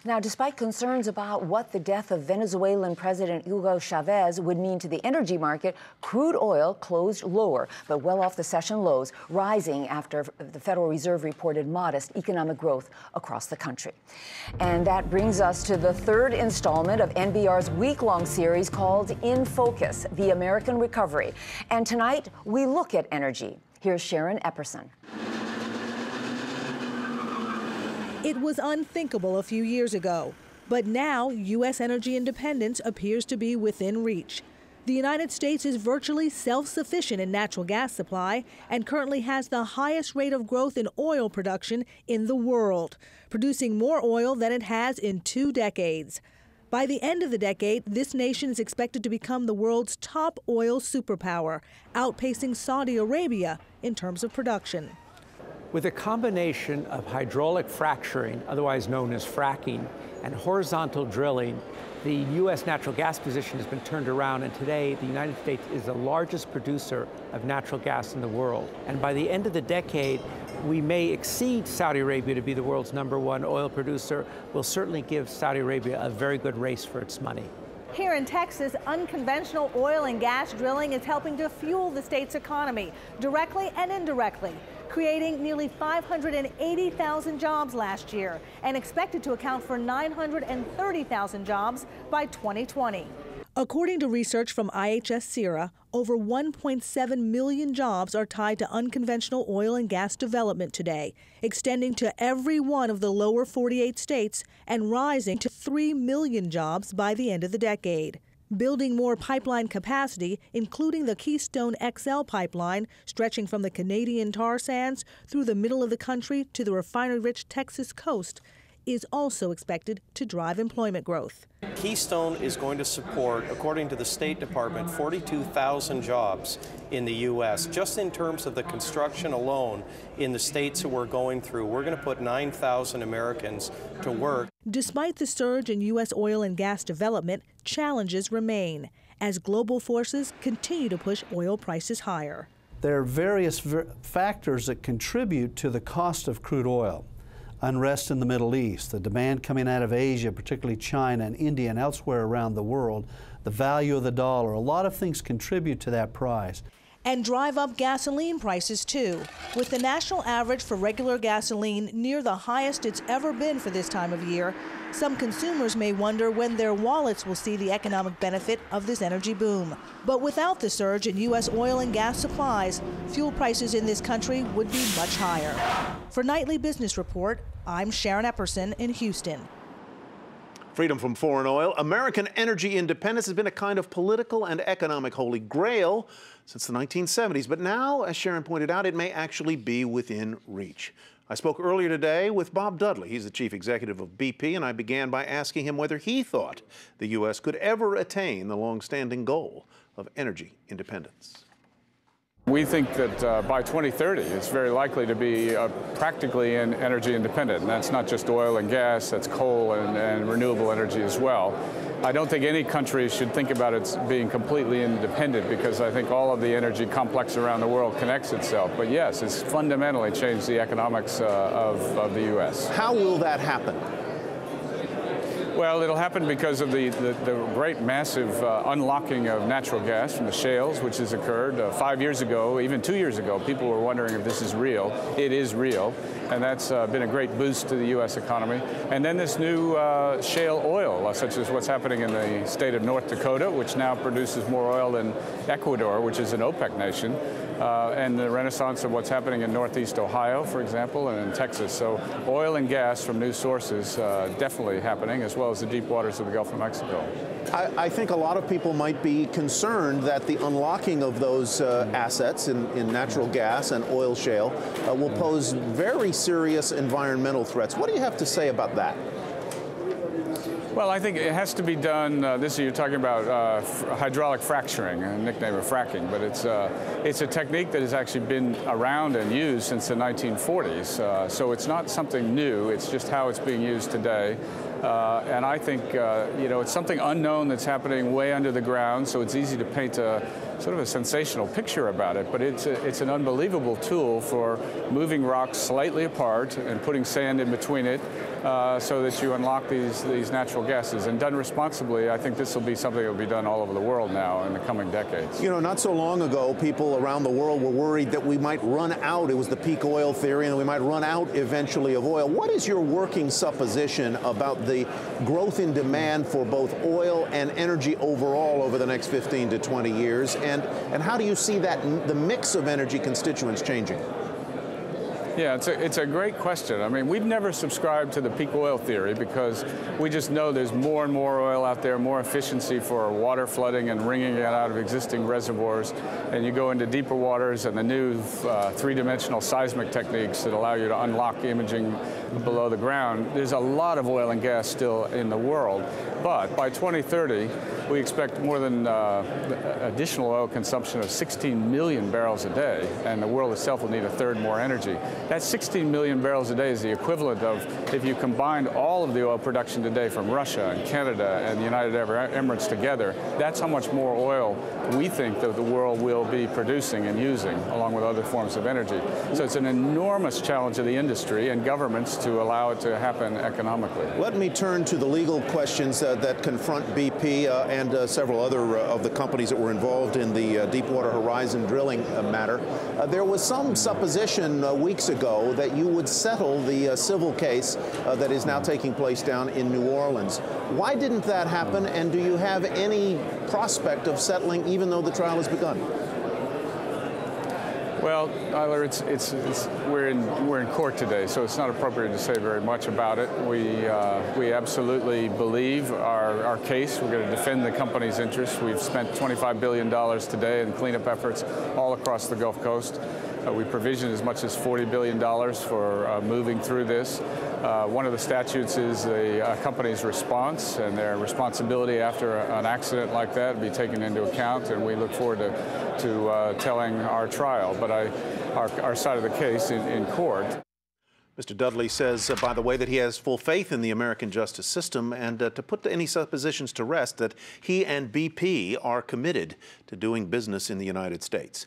Now, despite concerns about what the death of Venezuelan President Hugo Chavez would mean to the energy market, crude oil closed lower, but well off the session lows, rising after the Federal Reserve reported modest economic growth across the country. And that brings us to the third installment of NBR's week-long series called In Focus, The American Recovery. And tonight, we look at energy. Here's Sharon Epperson. It was unthinkable a few years ago, but now U.S. energy independence appears to be within reach. The United States is virtually self-sufficient in natural gas supply and currently has the highest rate of growth in oil production in the world, producing more oil than it has in 2 decades. By the end of the decade, this nation is expected to become the world's top oil superpower, outpacing Saudi Arabia in terms of production. With a combination of hydraulic fracturing, otherwise known as fracking, and horizontal drilling, the U.S. natural gas position has been turned around, and today the United States is the largest producer of natural gas in the world. And by the end of the decade, we may exceed Saudi Arabia to be the world's #1 oil producer. We'll certainly give Saudi Arabia a very good race for its money. Here in Texas, unconventional oil and gas drilling is helping to fuel the state's economy, directly and indirectly, creating nearly 580,000 jobs last year and expected to account for 930,000 jobs by 2020. According to research from IHS-CERA, over 1.7 million jobs are tied to unconventional oil and gas development today, extending to every one of the lower 48 states and rising to 3 million jobs by the end of the decade. Building more pipeline capacity, including the Keystone XL pipeline stretching from the Canadian tar sands through the middle of the country to the refinery-rich Texas coast, is also expected to drive employment growth. Keystone is going to support, according to the State Department, 42,000 jobs in the U.S. Just in terms of the construction alone in the states that we're going through, we're going to put 9,000 Americans to work. Despite the surge in U.S. oil and gas development, challenges remain as global forces continue to push oil prices higher. There are various factors that contribute to the cost of crude oil. Unrest in the Middle East, the demand coming out of Asia, particularly China and India and elsewhere around the world, the value of the dollar, a lot of things contribute to that price. And drive up gasoline prices too, with the national average for regular gasoline near the highest it's ever been for this time of year. Some consumers may wonder when their wallets will see the economic benefit of this energy boom. But without the surge in U.S. oil and gas supplies, fuel prices in this country would be much higher. For Nightly Business Report, I'm Sharon Epperson in Houston. Freedom from foreign oil. American energy independence has been a kind of political and economic holy grail since the 1970s. But now, as Sharon pointed out, it may actually be within reach. I spoke earlier today with Bob Dudley. He's the chief executive of BP, and I began by asking him whether he thought the U.S. could ever attain the long-standing goal of energy independence. We think that by 2030, it's very likely to be practically energy independent. And that's not just oil and gas, that's coal and renewable energy as well. I don't think any country should think about it being completely independent because I think all of the energy complex around the world connects itself. But yes, it's fundamentally changed the economics of the U.S. How will that happen? Well, it'll happen because of the great massive unlocking of natural gas from the shales, which has occurred 5 years ago, even 2 years ago. People were wondering if this is real. It is real, and that's been a great boost to the U.S. economy. And then this new shale oil, such as what's happening in the state of North Dakota, which now produces more oil than Ecuador, which is an OPEC nation, and the renaissance of what's happening in Northeast Ohio, for example, and in Texas. So oil and gas from new sources definitely happening, as well as the deep waters of the Gulf of Mexico. I think a lot of people might be concerned that the unlocking of those assets in natural gas and oil shale will pose very serious environmental threats. What do you have to say about that? Well, I think it has to be done. You're talking about hydraulic fracturing, a nickname of fracking, but it's a technique that has actually been around and used since the 1940s. So it's not something new. It's just how it's being used today. And I think it's something unknown that's happening way under the ground. So it's easy to paint a sort of a sensational picture about it. But it's an unbelievable tool for moving rocks slightly apart and putting sand in between it. So that you unlock these natural gases. And done responsibly, I think this will be something that will be done all over the world now in the coming decades. You know, not so long ago, people around the world were worried that we might run out. It was the peak oil theory, and we might run out eventually of oil. What is your working supposition about the growth in demand for both oil and energy overall over the next 15 to 20 years? And how do you see that, the mix of energy constituents changing? Yeah, it's a great question. I mean, we've never subscribed to the peak oil theory because we just know there's more and more oil out there, more efficiency for water flooding and wringing it out of existing reservoirs. And you go into deeper waters and the new three-dimensional seismic techniques that allow you to unlock imaging below the ground. There's a lot of oil and gas still in the world. But by 2030, we expect more than additional oil consumption of 16 million barrels a day, and the world itself will need a third more energy. That 16 million barrels a day is the equivalent of, if you combined all of the oil production today from Russia and Canada and the United Arab Emirates together, that's how much more oil we think that the world will be producing and using, along with other forms of energy. So it's an enormous challenge of the industry and governments to allow it to happen economically. Let me turn to the legal questions that confront BP and several other of the companies that were involved in the Deepwater Horizon drilling matter. There was some supposition weeks ago that you would settle the civil case that is now taking place down in New Orleans. Why didn't that happen, and do you have any prospect of settling even though the trial has begun? Well, Tyler, we're in court today, so it's not appropriate to say very much about it. We absolutely believe our case. We're going to defend the company's interests. We've spent $25 billion today in cleanup efforts all across the Gulf Coast. We provisioned as much as $40 billion for moving through this. One of the statutes is the company's response, and their responsibility after an accident like that be taken into account, and we look forward to telling our trial, but our side of the case in court. Mr. Dudley says, by the way, that he has full faith in the American justice system, and to put any suppositions to rest, that he and BP are committed to doing business in the United States.